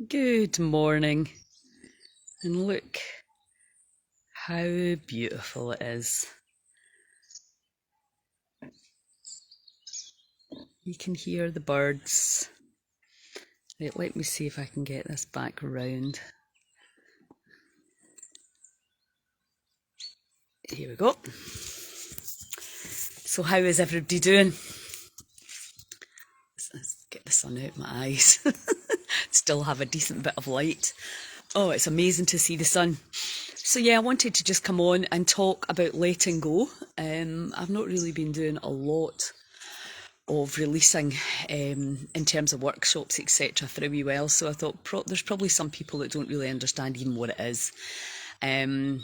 Good morning, and look how beautiful it is. You can hear the birds. Right, let me see if I can get this back round. Here we go. So, how is everybody doing? Let's get the sun out my eyes. Still have a decent bit of light. Oh, it's amazing to see the sun. So yeah, I wanted to just come on and talk about letting go. I've not really been doing a lot of releasing in terms of workshops, etc., for a wee while. So I thought there's probably some people that don't really understand even what it is. And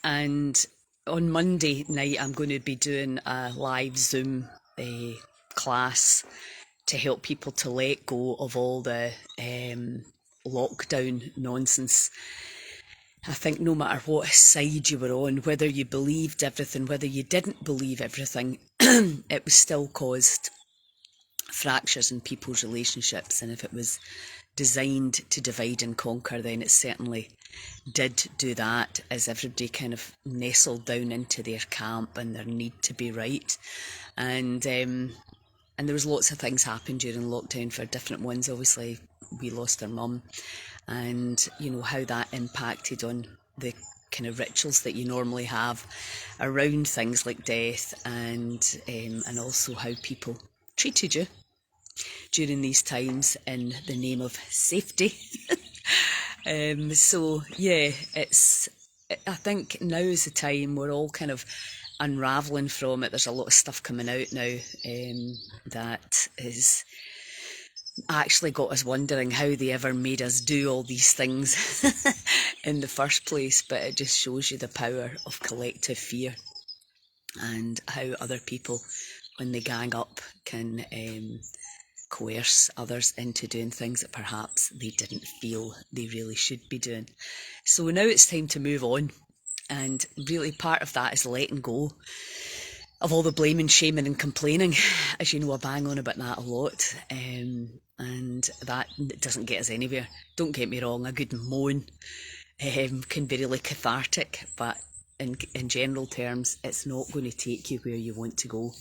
on Monday night, I'm going to be doing a live Zoom class to help people to let go of all the lockdown nonsense. I think no matter what side you were on, whether you believed everything, whether you didn't believe everything, it was still caused fractures in people's relationships. And if it was designed to divide and conquer, then it certainly did do that, as everybody kind of nestled down into their camp and their need to be right. And there was lots of things happened during lockdown for different ones. Obviously, we lost our mum, and you know how that impacted on the kind of rituals that you normally have around things like death, and also how people treated you during these times in the name of safety. So yeah, I think now is the time we're all kind of unravelling from it. There's a lot of stuff coming out now that is actually got us wondering how they ever made us do all these things in the first place. But it just shows you the power of collective fear and how other people, when they gang up, can coerce others into doing things that perhaps they didn't feel they really should be doing. So now it's time to move on, and really part of that is letting go of all the blaming, shaming and complaining. As you know, I bang on about that a lot, and that doesn't get us anywhere. Don't get me wrong, a good moan can be really cathartic, but in general terms, it's not going to take you where you want to go.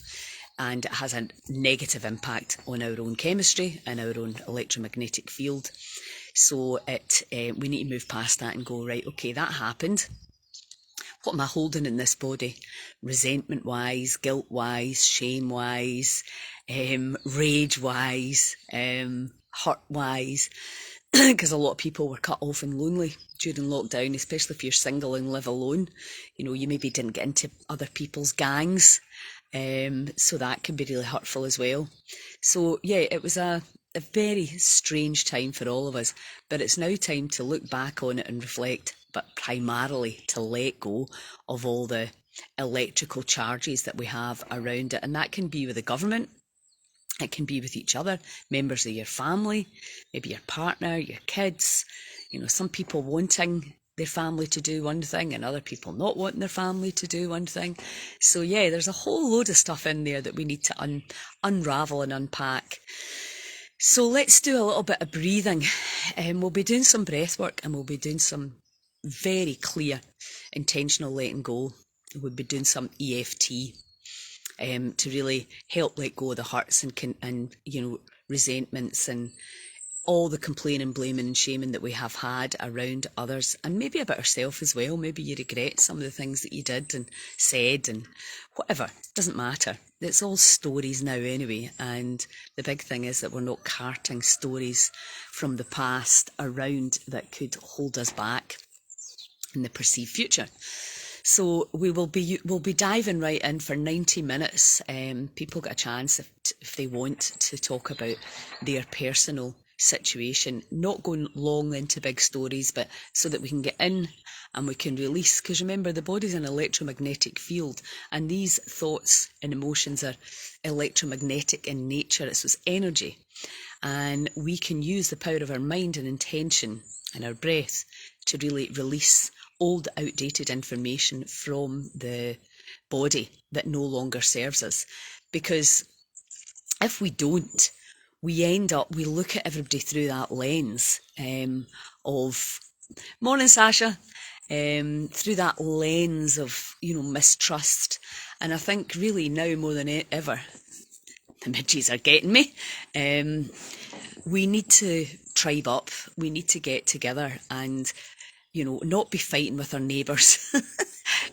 And it has a negative impact on our own chemistry and our own electromagnetic field. So we need to move past that and go, right, okay, that happened. What am I holding in this body? Resentment-wise, guilt-wise, shame-wise, rage-wise, hurt-wise. Because a lot of people were cut off and lonely during lockdown, especially if you're single and live alone. You know, you maybe didn't get into other people's gangs. So that can be really hurtful as well. So yeah, it was a very strange time for all of us, but it's now time to look back on it and reflect, but primarily to let go of all the electrical charges that we have around it. And that can be with the government, it can be with each other, members of your family, maybe your partner, your kids, you know, some people wanting their family to do one thing and other people not wanting their family to do one thing. So yeah, there's a whole load of stuff in there that we need to unravel and unpack. So let's do a little bit of breathing. We'll be doing some breath work, and we'll be doing some very clear intentional letting go. We'll be doing some EFT to really help let go of the hurts and you know, resentments and all the complaining, blaming and shaming that we have had around others, and maybe about ourselves as well. Maybe you regret some of the things that you did and said and whatever. It doesn't matter. It's all stories now anyway, and the big thing is that we're not carting stories from the past around that could hold us back in the perceived future. So we'll be diving right in for 90 minutes. People get a chance if they want to talk about their personal situation, not going long into big stories, but so that we can get in and we can release. Because remember, the body's an electromagnetic field, and these thoughts and emotions are electromagnetic in nature. It's energy, and we can use the power of our mind and intention and our breath to really release old, outdated information from the body that no longer serves us. Because if we don't, we look at everybody through that lens of, morning Sasha, through that lens of, mistrust. And I think really now more than ever, the midges are getting me. We need to tribe up. We need to get together and, not be fighting with our neighbours,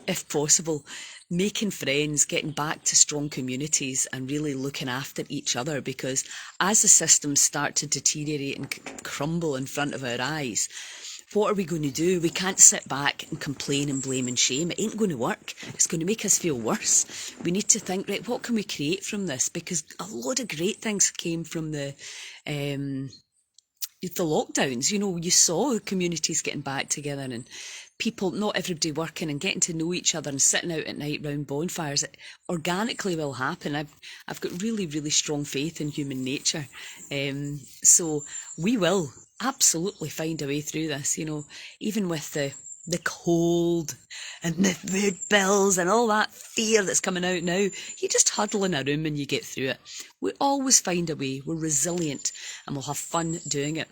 if possible. Making friends, getting back to strong communities and really looking after each other, because as the systems start to deteriorate and crumble in front of our eyes, what are we going to do? We can't sit back and complain and blame and shame. It ain't going to work. It's going to make us feel worse. We need to think, right, what can we create from this? Because a lot of great things came from the lockdowns. You saw communities getting back together and people, not everybody working and getting to know each other and sitting out at night round bonfires. It organically will happen. I've got really, really strong faith in human nature. So we will absolutely find a way through this, even with the cold and the food bills and all that fear that's coming out now. You just huddle in a room and you get through it. We always find a way. We're resilient and we'll have fun doing it.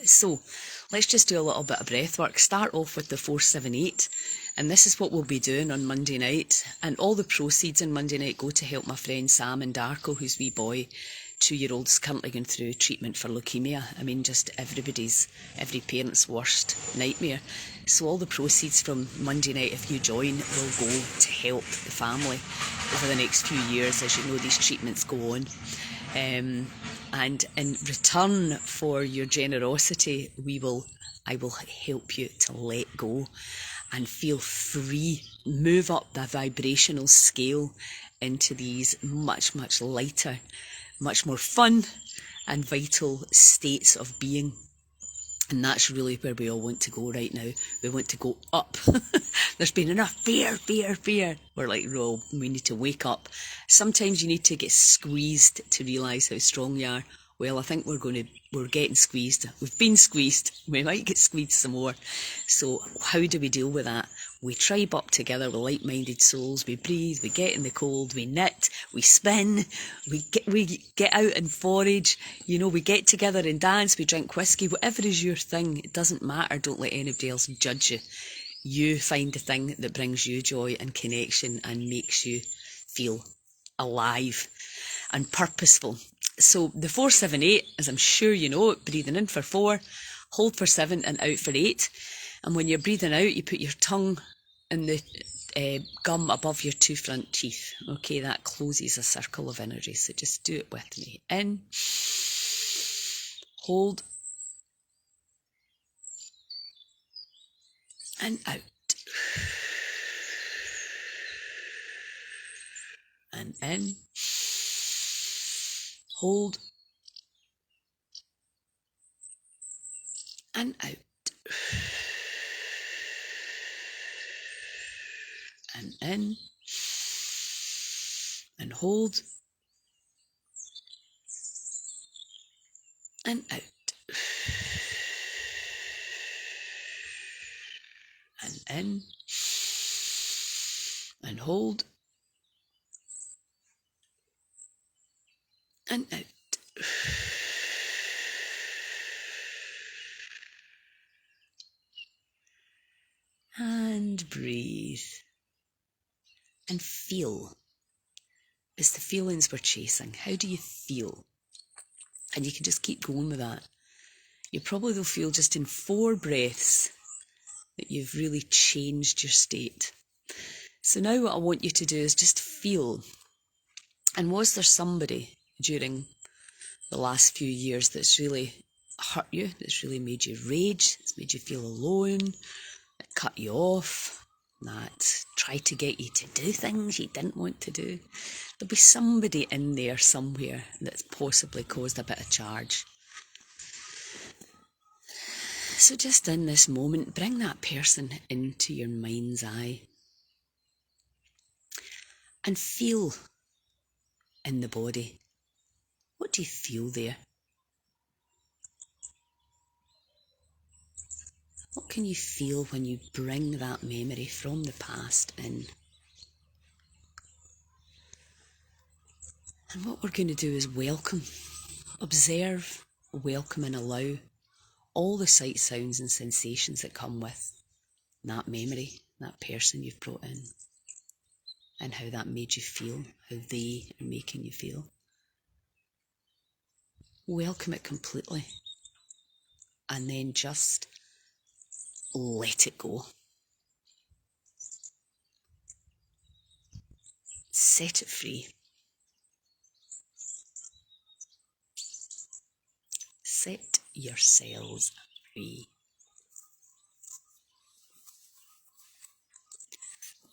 So let's just do a little bit of breath work. Start off with the 478, and this is what we'll be doing on Monday night. And all the proceeds on Monday night go to help my friend Sam and Darko, whose wee boy, 2-year-old, is currently going through treatment for leukemia. I mean, just every parent's worst nightmare. So all the proceeds from Monday night, if you join, will go to help the family over the next few years. As you know, these treatments go on. And in return for your generosity, I will help you to let go and feel free, move up the vibrational scale into these much, much lighter, much more fun and vital states of being. And that's really where we all want to go right now. We want to go up. There's been enough fear. We're like, well, we need to wake up. Sometimes you need to get squeezed to realise how strong you are. Well, I think we're getting squeezed. We've been squeezed. We might get squeezed some more. So how do we deal with that? We tribe up together with like-minded souls. We breathe, we get in the cold, we knit, we spin, we get out and forage. We get together and dance, we drink whiskey. Whatever is your thing, it doesn't matter. Don't let anybody else judge you. You find the thing that brings you joy and connection and makes you feel alive and purposeful. So the 478, as I'm sure you know, breathing in for 4, hold for 7 and out for 8. And when you're breathing out, you put your tongue in the gum above your 2 front teeth. Okay, that closes a circle of energy. So just do it with me. In, hold, and out. And in, hold, and out. And in, and hold, and out. And in, and hold, and out. And breathe. And feel. It's the feelings we're chasing. How do you feel? And you can just keep going with that. You probably will feel just in 4 breaths that you've really changed your state. So now what I want you to do is just feel. And was there somebody during the last few years that's really hurt you, that's really made you rage, that's made you feel alone, that cut you off, that tried to get you to do things you didn't want to do? There'll be somebody in there somewhere that's possibly caused a bit of charge. So just in this moment, bring that person into your mind's eye and feel in the body. What do you feel there? What can you feel when you bring that memory from the past in? And what we're going to do is welcome observe, welcome and allow all the sights, sounds and sensations that come with that memory, that person you've brought in, and how that made you feel, how they are making you feel. Welcome it completely, and then just let it go. Set it free. Set yourselves free.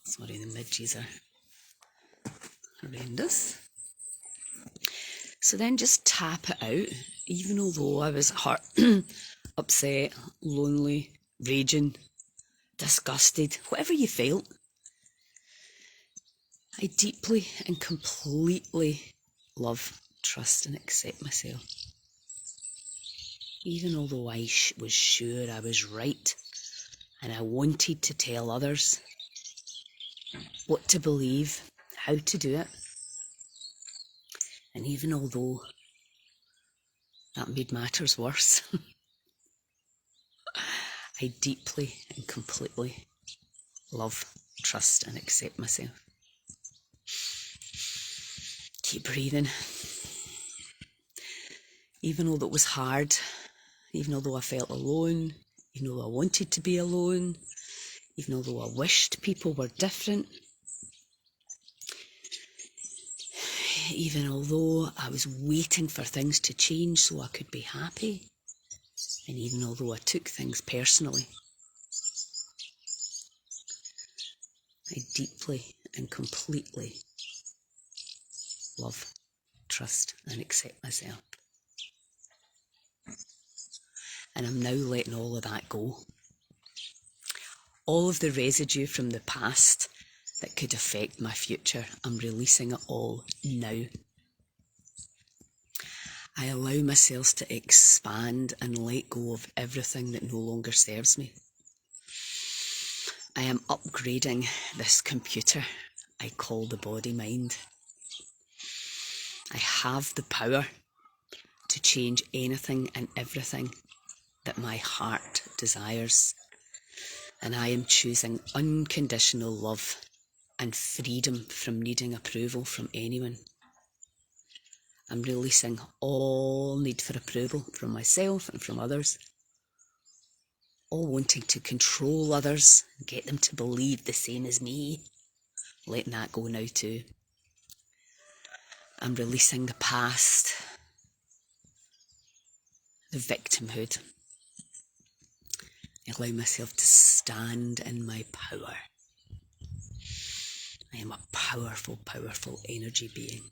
Sorry, the midges are horrendous. So then just tap it out, even although I was hurt, upset, lonely, raging, disgusted, whatever you felt. I deeply and completely love, trust and accept myself. Even although I was sure I was right and I wanted to tell others what to believe, how to do it. And even although that made matters worse, I deeply and completely love, trust and accept myself. Keep breathing. Even although it was hard, even although I felt alone, even though I wanted to be alone, even although I wished people were different, even although I was waiting for things to change so I could be happy, and even although I took things personally, I deeply and completely love, trust and accept myself. And I'm now letting all of that go. All of the residue from the past that could affect my future, I'm releasing it all now. I allow myself to expand and let go of everything that no longer serves me. I am upgrading this computer I call the body-mind. I have the power to change anything and everything that my heart desires. And I am choosing unconditional love and freedom from needing approval from anyone. I'm releasing all need for approval from myself and from others. All wanting to control others, get them to believe the same as me. Letting that go now too. I'm releasing the past, the victimhood. I allow myself to stand in my power. I am a powerful, powerful energy being.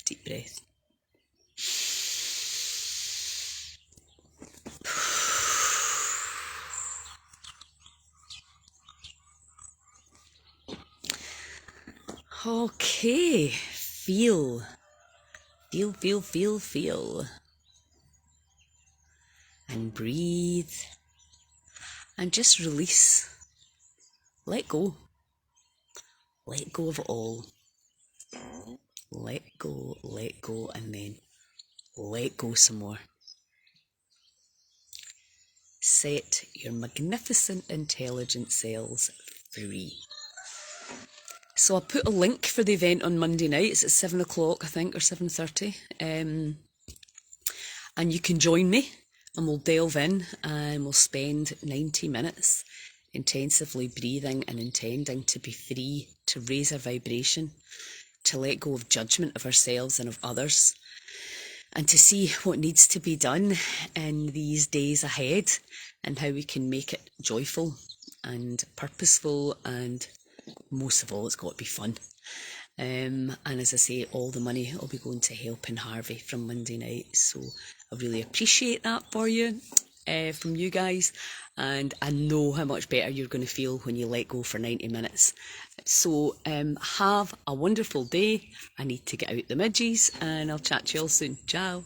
Deep breath. Okay, feel. And breathe. And just release. Let go. Let go of it all. Let go, and then let go some more. Set your magnificent, intelligent selves free. So I put a link for the event on Monday night. It's at 7 o'clock, I think, or 7:30. And you can join me and we'll delve in and we'll spend 90 minutes intensively breathing and intending to be free, to raise our vibration, to let go of judgment of ourselves and of others, and to see what needs to be done in these days ahead and how we can make it joyful and purposeful, and most of all, it's got to be fun. And as I say, all the money will be going to helping Harvey from Monday night. So I really appreciate that for you, from you guys. And I know how much better you're going to feel when you let go for 90 minutes. So have a wonderful day. I need to get out the midges and I'll chat to you all soon. Ciao.